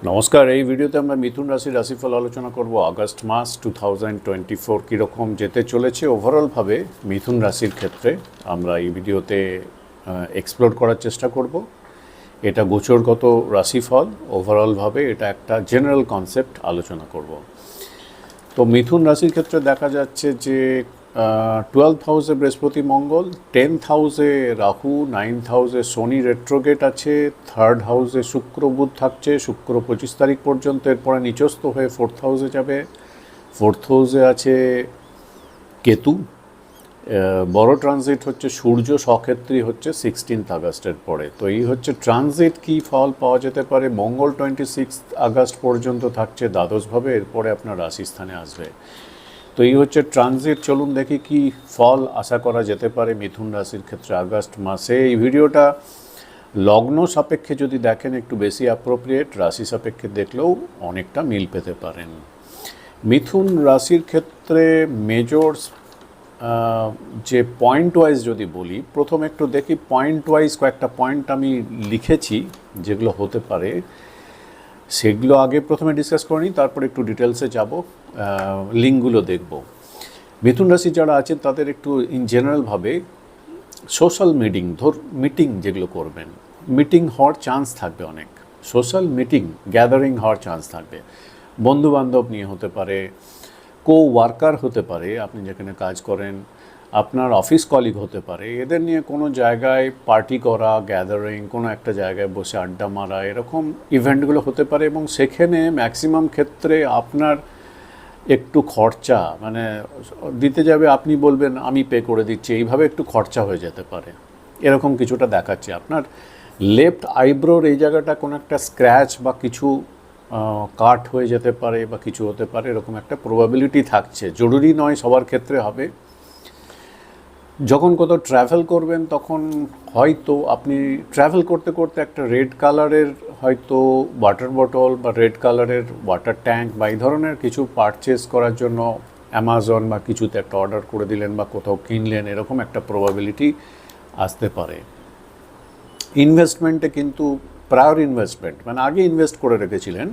নমস্কার। এই ভিডিওতে আমরা মিথুন রাশির রাশিফল আলোচনা করব। আগস্ট মাস 2024 কীরকম যেতে চলেছে ওভারঅলভাবে মিথুন রাশির ক্ষেত্রে আমরা এই ভিডিওতে এক্সপ্লোর করার চেষ্টা করব। এটা গোচরগত রাশিফল, ওভারঅলভাবে এটা একটা জেনারেল কনসেপ্ট আলোচনা করব। তো মিথুন রাশির ক্ষেত্রে দেখা যাচ্ছে যে 12th হাউসে বৃহস্পতি মঙ্গল, 10th হাউসে রাহু, 9th হাউসে শনি রেট্রোগেট আছে, 3rd হাউসে শুক্র বুধ থাকছে, শুক্র 25 তারিখ পর্যন্ত, এরপরে নিচস্থ হয়ে 4th হাউসে যাবে। 4th হাউসে আছে কেতু। বড় ট্রানজিট হচ্ছে সূর্য সক্ষেত্রী হচ্ছে 16th আগস্টের পরে। তো এই হচ্ছে ট্রানজিট, কি ফল পাওয়া যেতে পারে। মঙ্গল 26 আগস্ট পর্যন্ত থাকছে দ্বাদশভাবে, এরপরে আপনার রাশিস্থানে আসবে। তো এই হচ্ছে ট্রানজিট। চলুন দেখি কি ফল আশা করা যেতে পারে মিথুন রাশির ক্ষেত্রে আগস্ট মাসে। এই ভিডিওটা লগ্ন সাপেক্ষে যদি দেখেন একটু বেশি অ্যাপ্রোপ্রিয়েট, রাশি সাপেক্ষে দেখলেও অনেকটা মিল পেতে পারেন। মিথুন রাশির ক্ষেত্রে মেজর্স যে পয়েন্ট ওয়াইজ যদি বলি, প্রথম একটু দেখি পয়েন্ট ওয়াইজ কয়েকটা পয়েন্ট আমি লিখেছি যেগুলো হতে পারে, সেগুলো আগে প্রথমে ডিসকাস করে নিই, তারপর একটু ডিটেলসে যাব, লিঙ্কগুলো দেখব। মিথুন রাশি যারা আছেন তাদের একটু ইন জেনারেলভাবে সোশ্যাল মিটিং যেগুলো করবেন, মিটিং হওয়ার চান্স থাকবে অনেক। সোশ্যাল মিটিং, গ্যাদারিং হওয়ার চান্স থাকবে। বন্ধুবান্ধব নিয়ে হতে পারে, ওয়ার্কার হতে পারে, আপনি যেখানে কাজ করেন, আপনার অফিস কলিগ হতে পারে, এদের নিয়ে কোনো জায়গায় পার্টি করা, গ্যাদারিং, কোনো একটা জায়গায় বসে আড্ডা মারা, এরকম ইভেন্টগুলো হতে পারে। এবং সেখানে ম্যাক্সিমাম ক্ষেত্রে আপনার একটু খরচা মানে দিতে যাবে, আপনি বলবেন আমি পে করে দিচ্ছি, এইভাবে একটু খরচা হয়ে যেতে পারে, এরকম কিছুটা দেখাচ্ছে। আপনার লেফট আইব্রোর এই জায়গাটা কোনো একটা স্ক্র্যাচ বা কিছু কাট হয়ে যেতে পারে বা কিছু হতে পারে, এরকম একটা প্রবাবিলিটি থাকছে। জরুরি নয় সবার ক্ষেত্রে হবে। যখন কোথাও ট্রাভেল করবেন তখন হয়তো আপনি ট্রাভেল করতে করতে একটা রেড কালারের হয়তো ওয়াটার বটল বা রেড কালারের ওয়াটার ট্যাঙ্ক বা এই ধরনের কিছু পারচেস করার জন্য অ্যামাজন বা কিছুতে একটা অর্ডার করে দিলেন বা কোথাও কিনলেন, এরকম একটা প্রবাবিলিটি আসতে পারে। ইনভেস্টমেন্টে কিন্তু প্রায়র ইনভেস্টমেন্ট মানে আগে ইনভেস্ট করে রেখেছিলেন,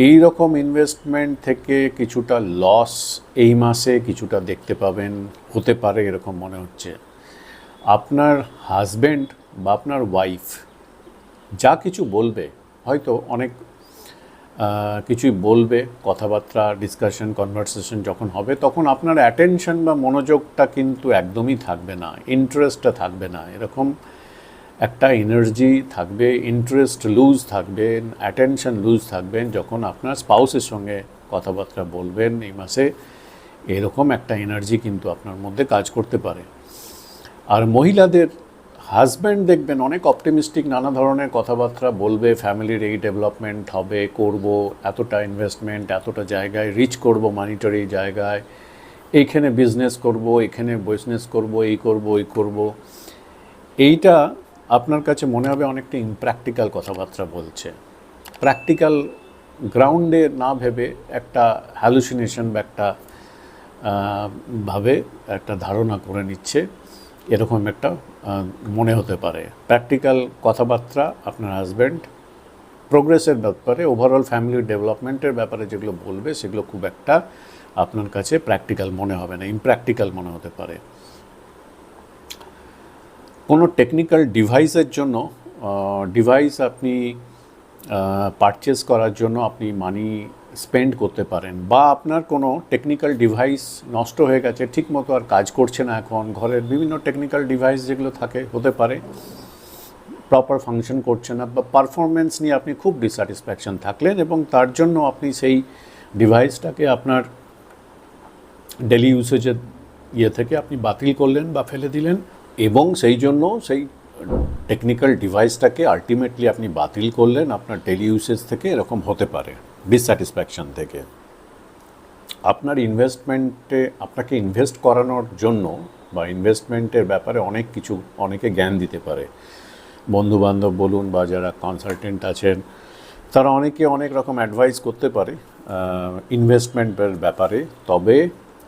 এই রকম ইনভেস্টমেন্ট থেকে কিছুটা লস এই মাসে কিছুটা দেখতে পাবেন, হতে পারে এরকম মনে হচ্ছে। আপনার হাজব্যান্ড বা আপনার ওয়াইফ যা কিছু বলবে, হয়তো অনেক কিছুই বলবে, কথাবার্তা, ডিসকাশন, কনভারসেশন যখন হবে, তখন আপনার অ্যাটেনশন বা মনোযোগটা কিন্তু একদমই থাকবে না, ইন্টারেস্টটা থাকবে না, এরকম একটা এনার্জি থাকবে, ইন্টারেস্ট লুজ থাকবেন, অ্যাটেনশন লুজ থাকবেন যখন আপনার স্পাউসের সঙ্গে কথাবার্তা বলবেন এই মাসে। এরকম একটা এনার্জি কিন্তু আপনার মধ্যে কাজ করতে পারে। আর মহিলাদের হাজব্যান্ড দেখবেন অনেক অপটিমিস্টিক, নানা ধরনের কথাবার্তা বলবে, ফ্যামিলির এই ডেভেলপমেন্ট হবে, করব, এতটা ইনভেস্টমেন্ট, এতটা জায়গায় রিচ করব, মানিটারি জায়গায়, এইখানে বিজনেস করব, এখানে বিজনেস করব, এই করব, ওই করব। এইটা আপনার কাছে মনে হবে অনেকটা ইমপ্র্যাকটিক্যাল কথাবার্তা বলছে, প্র্যাকটিক্যাল গ্রাউন্ডে না ভেবে একটা হ্যালুসিনেশন বা একটা ভাবে একটা ধারণা করে নিচ্ছে, এরকম একটা মনে হতে পারে। প্র্যাকটিক্যাল কথাবার্তা আপনার হাজব্যান্ড প্রোগ্রেসের ব্যাপারে, ওভারঅল ফ্যামিলির ডেভেলপমেন্টের ব্যাপারে যেগুলো বলবে, সেগুলো খুব একটা আপনার কাছে প্র্যাকটিক্যাল মনে হবে না, ইমপ্র্যাকটিক্যাল মনে হতে পারে। কোনো টেকনিক্যাল ডিভাইসের জন্য, ডিভাইস আপনি পারচেস করার জন্য আপনি মানি স্পেন্ড করতে পারেন, বা আপনার কোনো টেকনিক্যাল ডিভাইস নষ্ট হয়ে গেছে, ঠিকমতো আর কাজ করছে না, এখন ঘরের বিভিন্ন টেকনিক্যাল ডিভাইস যেগুলো থাকে হতে পারে প্রপার ফাংশন করছে না, বা পারফরমেন্স নিয়ে আপনি খুব ডিস্যাটিসফ্যাকশন থাকলেন এবং তার জন্য আপনি সেই ডিভাইসটাকে আপনার ডেলি ইউসেজের থেকে আপনি বাতিল করলেন বা ফেলে দিলেন, এবং সেই জন্য সেই টেকনিক্যাল ডিভাইসটাকে আলটিমেটলি আপনি বাতিল করলেন আপনার ডেলি ইউসেজ থেকে, এরকম হতে পারে ডিসস্যাটিসফ্যাকশন থেকে। আপনার ইনভেস্টমেন্টে আপনাকে ইনভেস্ট করানোর জন্য বা ইনভেস্টমেন্টের ব্যাপারে অনেক কিছু অনেকে জ্ঞান দিতে পারে, বন্ধুবান্ধব বলুন বা যারা কনসালটেন্ট আছেন, তারা অনেকে অনেক রকম অ্যাডভাইস করতে পারে ইনভেস্টমেন্টের ব্যাপারে। তবে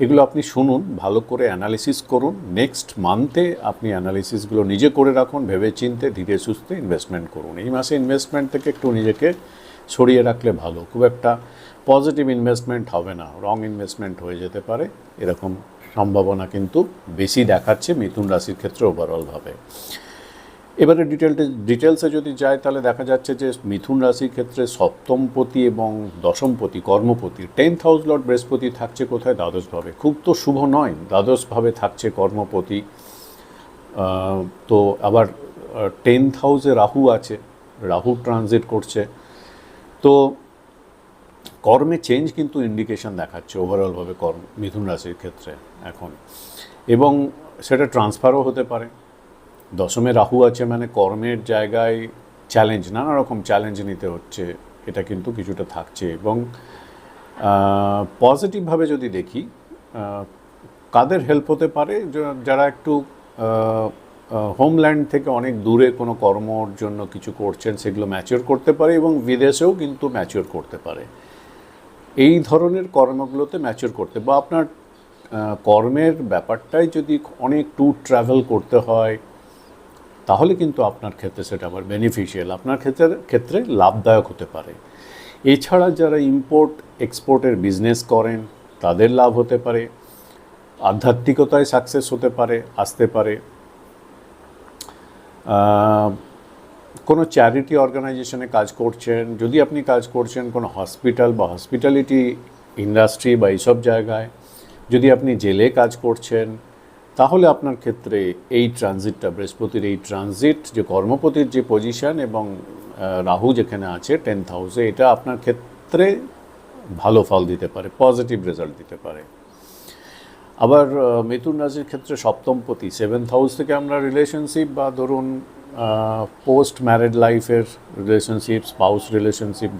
এগুলো আপনি শুনুন, ভালো করে অ্যানালিসিস করুন, নেক্সট মান্থে আপনি অ্যানালিসিসগুলো নিজে করে রাখুন, ভেবে চিন্তে ধীরে সুস্থে ইনভেস্টমেন্ট করুন। এই মাসে ইনভেস্টমেন্ট থেকে একটু নিজেকে সরিয়ে রাখলে ভালো। খুব একটা পজিটিভ ইনভেস্টমেন্ট হবে না, রং ইনভেস্টমেন্ট হয়ে যেতে পারে, এরকম সম্ভাবনা কিন্তু বেশি দেখাচ্ছে মিথুন রাশির ক্ষেত্রে ওভারঅলভাবে। এবারে ডিটেলসে যদি যায় তাহলে দেখা যাচ্ছে যে মিথুন রাশির ক্ষেত্রে সপ্তমপতি এবং দশমপতি কর্মপতি 10th হাউস লর্ড বৃহস্পতি থাকছে কোথায়? দ্বাদশভাবে। খুব তো শুভ নয়, দ্বাদশভাবে থাকছে কর্মপতি। তো আবার 10th হাউসে রাহু আছে, রাহু ট্রানজিট করছে, তো কর্মে চেঞ্জ কিন্তু ইন্ডিকেশন দেখাচ্ছে ওভারঅলভাবে মিথুন রাশির ক্ষেত্রে এখন, এবং সেটা ট্রান্সফারও হতে পারে। দশমে রাহু আছে মানে কর্মের জায়গায় চ্যালেঞ্জ, নানা রকম চ্যালেঞ্জ নিতে হচ্ছে, এটা কিন্তু কিছুটা থাকছে। এবং পজিটিভভাবে যদি দেখি কাদের হেল্প হতে পারে, যারা একটু হোমল্যান্ড থেকে অনেক দূরে কোনো কর্মর জন্য কিছু করছেন, সেগুলো ম্যাচিওর করতে পারে এবং বিদেশেও কিন্তু ম্যাচিওর করতে পারে। এই ধরনের কর্মগুলোতে ম্যাচিওর করতে, বা আপনার কর্মের ব্যাপারটাই যদি অনেক ট্যুর ট্রাভেল করতে হয়, তাহলে কিন্তু আপনার ক্ষেত্রে সেটা আবার বেনিফিশিয়াল, আপনার ক্ষেত্রে লাভদায়ক হতে পারে। এছাড়া যারা ইম্পোর্ট এক্সপোর্টের বিজনেস করেন তাদের লাভ হতে পারে, আধ্যাত্মিকতায় সাকসেস হতে পারে, আসতে পারে। কোনো চ্যারিটি অর্গানাইজেশনে কাজ করছেন, যদি আপনি কাজ করছেন কোনো হসপিটাল বা হসপিটালিটি ইন্ডাস্ট্রি বা এইসব জায়গায়, যদি আপনি জেলে কাজ করছেন, তাহলে আপনার ক্ষেত্রে এই ট্রানজিটটা, বৃহস্পতির এই ট্রানজিট, যে কর্মপতির যে পজিশন এবং রাহু যেখানে আছে 10th হাউসে, এটা আপনার ক্ষেত্রে ভালো ফল দিতে পারে, পজিটিভ রেজাল্ট দিতে পারে। আবার মিথুন রাশির ক্ষেত্রে সপ্তমপতি 7th হাউস থেকে আমরা রিলেশনশিপ বা ধরুন পোস্ট ম্যারিড লাইফের রিলেশনশিপ, স্পাউস রিলেশনশিপ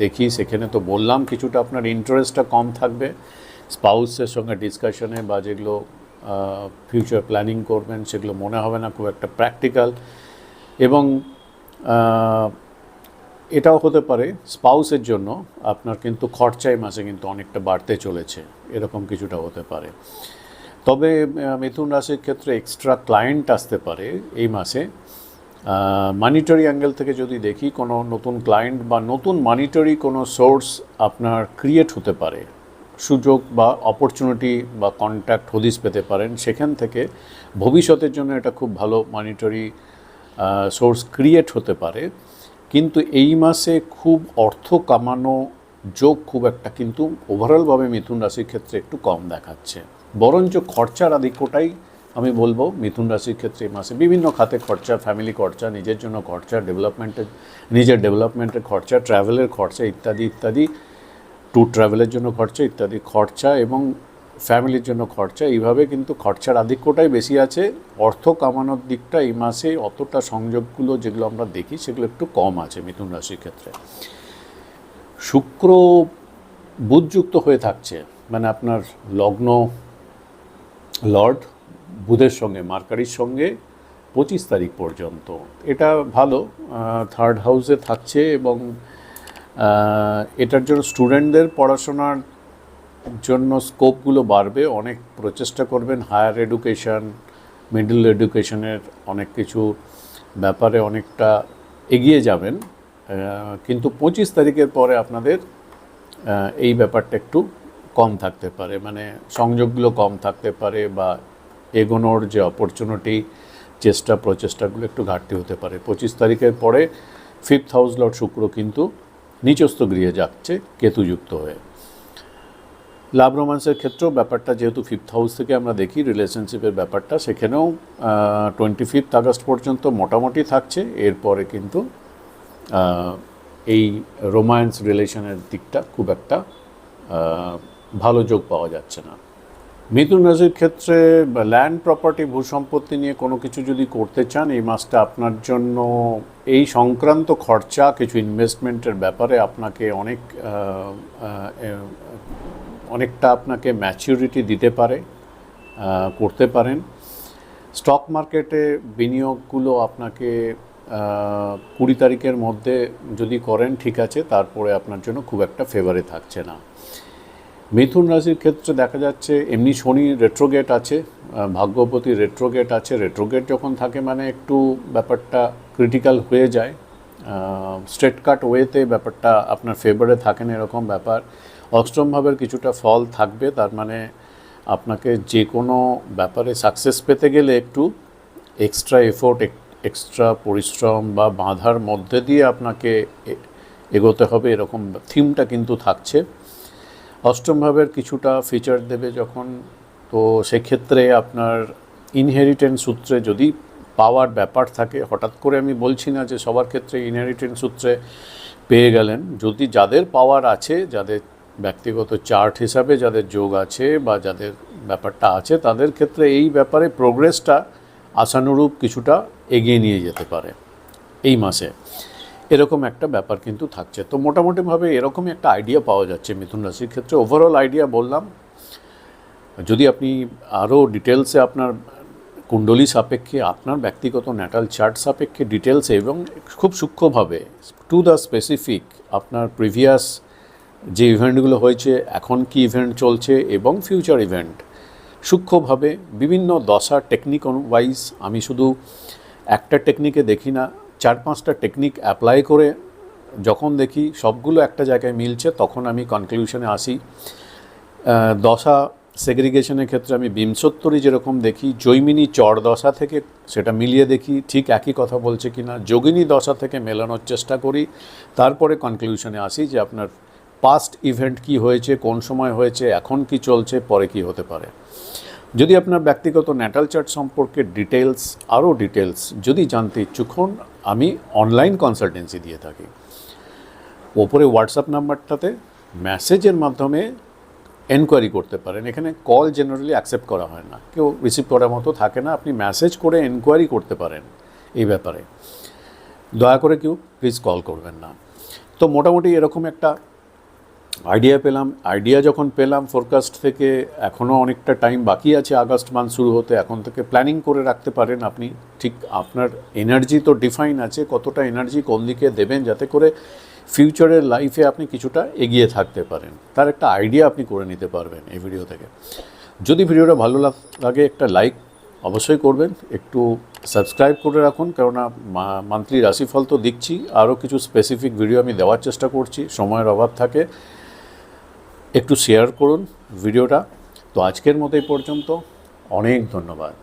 দেখি, সেখানে তো বললাম কিছুটা আপনার ইন্টারেস্টটা কম থাকবে স্পাউসের সঙ্গে ডিসকাশনে, বা যেগুলো ফিউচার প্ল্যানিং করবেন সেগুলো মনে হবে না খুব একটা প্র্যাকটিক্যাল। এবং এটাও হতে পারে স্পাউসের জন্য আপনার কিন্তু খরচায় মাসে কিন্তু অনেকটা বাড়তে চলেছে, এরকম কিছুটা হতে পারে। তবে মিথুন রাশির ক্ষেত্রে এক্সট্রা ক্লায়েন্ট আসতে পারে এই মাসে। মানিটারি অ্যাঙ্গেল থেকে যদি দেখি, কোনো নতুন ক্লায়েন্ট বা নতুন মানিটারি কোনো সোর্স আপনার ক্রিয়েট হতে পারে, সুযোগ বা অপরচুনিটি বা কন্ট্যাক্ট হদিশ পেতে পারেন, সেখান থেকে ভবিষ্যতের জন্য এটা খুব ভালো মানিটারি সোর্স ক্রিয়েট হতে পারে। কিন্তু এই মাসে খুব অর্থ কামানো যোগ খুব একটা কিন্তু ওভারঅলভাবে মিথুন রাশির ক্ষেত্রে একটু কম দেখাচ্ছে, বরঞ্চ খরচার আধিক্যটাই আমি বলবো মিথুন রাশির ক্ষেত্রে এই মাসে। বিভিন্ন খাতে খরচা, ফ্যামিলি খরচা, নিজের জন্য খরচা, নিজের ডেভেলপমেন্টের খরচা, ট্রাভেলের খরচা ইত্যাদি ইত্যাদি, ট্যুর ট্রাভেলের জন্য খরচা ইত্যাদি খরচা, এবং ফ্যামিলির জন্য খরচা, এইভাবে কিন্তু খরচার আধিক্যটাই বেশি আছে। অর্থ কামানোর দিকটা এই মাসে অতটা সংযোগগুলো যেগুলো আমরা দেখি সেগুলো একটু কম আছে মিথুন রাশির ক্ষেত্রে। শুক্র বুধযুক্ত হয়ে থাকছে, মানে আপনার লগ্ন লর্ড বুধের সঙ্গে, মার্কারির সঙ্গে 25 তারিখ পর্যন্ত, এটা ভালো। 3rd হাউসে থাকছে এবং এটার জন্য স্টুডেন্টদের পড়াশোনার জন্য স্কোপগুলো বাড়বে, অনেক প্রচেষ্টা করবেন, হায়ার এডুকেশন, মিডল এডুকেশনের অনেক কিছু ব্যাপারে অনেকটা এগিয়ে যাবেন। কিন্তু 25 তারিখের পরে আপনাদের এই ব্যাপারটা একটু কম থাকতে পারে, মানে সংযোগগুলো কম থাকতে পারে, বা এগোনোর যে অপরচুনিটি, চেষ্টা প্রচেষ্টাগুলো একটু ঘাটতি হতে পারে। 25 তারিখের পরে 5th হাউস লর্ড শুক্র কিন্তু নিচস্থ গৃহে যাচ্ছে কেতুযুক্ত হয়ে। লাভ রোমান্সের ক্ষেত্রেও ব্যাপারটা যেহেতু 5th হাউস থেকে আমরা দেখি রিলেশনশিপের ব্যাপারটা, সেখানেও 25 আগস্ট পর্যন্ত মোটামুটি থাকছে। এরপরে কিন্তু এই রোম্যান্স রিলেশনের দিকটা খুব একটা ভালো যোগ পাওয়া যাচ্ছে না। মিথুন রাশির ক্ষেত্রে ল্যান্ড প্রপার্টি, ভূসম্পত্তি নিয়ে কোনো কিছু যদি করতে চান, এই মাসটা আপনার জন্য এই সংক্রান্ত খরচা, কিছু ইনভেস্টমেন্টের ব্যাপারে আপনাকে অনেকটা আপনাকে ম্যাচিউরিটি দিতে পারে, করতে পারেন। স্টক মার্কেটে বিনিয়োগগুলো আপনাকে 20 তারিখের মধ্যে যদি করেন ঠিক আছে, তারপরে আপনার জন্য খুব একটা ফেভারে থাকছে না। মিথুন রাশির ক্ষেত্রে দেখা যাচ্ছে এমনি শনি রেট্রোগেট আছে, ভাগ্যপতি রেট্রোগেট আছে। রেট্রোগেট যখন থাকে মানে একটু ব্যাপারটা ক্রিটিক্যাল হয়ে যায়, স্ট্রেট কাট ওয়েতে ব্যাপারটা আপনার ফেভারে থাকে না এরকম ব্যাপার। অষ্টম ভাবের কিছুটা ফল থাকবে, তার মানে আপনাকে যে কোনো ব্যাপারে সাকসেস পেতে গেলে একটু এক্সট্রা এফোর্ট, এক্সট্রা পরিশ্রম বা বাধার মধ্যে দিয়ে আপনাকে এগোতে হবে, এরকম থিমটা কিন্তু থাকছে। অষ্টম ভাবের কিছুটা ফিচার দেবে যখন, তো সেক্ষেত্রে আপনার ইনহেরিটেন্স সূত্রে যদি পাওয়ার ব্যাপার থাকে, হঠাৎ করে আমি বলছি না যে সবার ক্ষেত্রে ইনহেরিটেন্স সূত্রে পেয়ে গেলেন, যদি যাদের পাওয়ার আছে, যাদের ব্যক্তিগত চার্ট হিসাবে যাদের যোগ আছে বা যাদের ব্যাপারটা আছে, তাদের ক্ষেত্রে এই ব্যাপারে প্রোগ্রেসটা আশানুরূপ কিছুটা এগিয়ে নিয়ে যেতে পারে এই মাসে, এরকম একটা ব্যাপার কিন্তু থাকছে। তো মোটামুটিভাবে এরকমই একটা আইডিয়া পাওয়া যাচ্ছে মিথুন রাশির ক্ষেত্রে। ওভারঅল আইডিয়া বললাম, যদি আপনি আরও ডিটেলসে আপনার কুণ্ডলী সাপেক্ষে, আপনার ব্যক্তিগত ন্যাটাল চার্ট সাপেক্ষে ডিটেলসে এবং খুব সূক্ষ্মভাবে টু দ্য স্পেসিফিক আপনার প্রিভিয়াস যে ইভেন্টগুলো হয়েছে, এখন কি ইভেন্ট চলছে এবং ফিউচার ইভেন্ট সূক্ষ্মভাবে বিভিন্ন দশা টেকনিক ওয়াইজ, আমি শুধু একটা টেকনিকে দেখি না, 4-5টা টেকনিক অ্যাপ্লাই করে যখন দেখি সবগুলো একটা জায়গায় মিলছে, তখন আমি কনক্লুশনে আসি। দশা সেগ্রিগেশনের ক্ষেত্রে আমি বিংশোত্তরী যেরকম দেখি, জৈমিনী চর দশা থেকে সেটা মিলিয়ে দেখি ঠিক একই কথা বলছে কিনা, যোগিনী দশা থেকে মেলানোর চেষ্টা করি, তারপরে কনক্লুশনে আসি যে আপনার পাস্ট ইভেন্ট কি হয়েছে, কোন সময় হয়েছে, এখন কি চলছে, পরে কি হতে পারে। যদি আপনার ব্যক্তিগত ন্যাটাল চার্ট সম্পর্কে ডিটেলস, আরও ডিটেলস যদি জানতে ইচ্ছুক হন, আমি অনলাইন কনসালটেন্সি দিয়ে থাকি। ওপরে হোয়াটসঅ্যাপ নাম্বারটাতে মেসেজের মাধ্যমে এনকোয়ারি করতে পারেন। এখানে কল জেনারেলি অ্যাকসেপ্ট করা হয় না, কেউ রিসিভ করার মতো থাকে না, আপনি মেসেজ করে এনকোয়ারি করতে পারেন এই ব্যাপারে। দয়া করে কেউ প্লিজ কল করবেন না। তো মোটামুটি এরকম একটা আইডিয়া পেলাম। আইডিয়া যখন পেলাম ফোরকাস্ট থেকে, এখনও অনেকটা টাইম বাকি আছে আগস্ট মান্থ শুরু হতে, এখন থেকে প্ল্যানিং করে রাখতে পারেন আপনি। ঠিক আপনার এনার্জি তো ডিফাইন আছে, কতটা এনার্জি কোন দিকে দেবেন যাতে করে ফিউচারের লাইফে আপনি কিছুটা এগিয়ে থাকতে পারেন, তার একটা আইডিয়া আপনি করে নিতে পারবেন এই ভিডিও থেকে। যদি ভিডিওটা ভালো লাগে একটা লাইক অবশ্যই করবেন, একটু সাবস্ক্রাইব করে রাখুন, কেননা মান্থলি রাশিফল তো দিচ্ছি, আরও কিছু স্পেসিফিক ভিডিও আমি দেওয়ার চেষ্টা করছি, সময়ের অভাব থাকে। একটু শেয়ার করুন ভিডিওটা। তো আজকের মতো এই পর্যন্ত, অনেক ধন্যবাদ।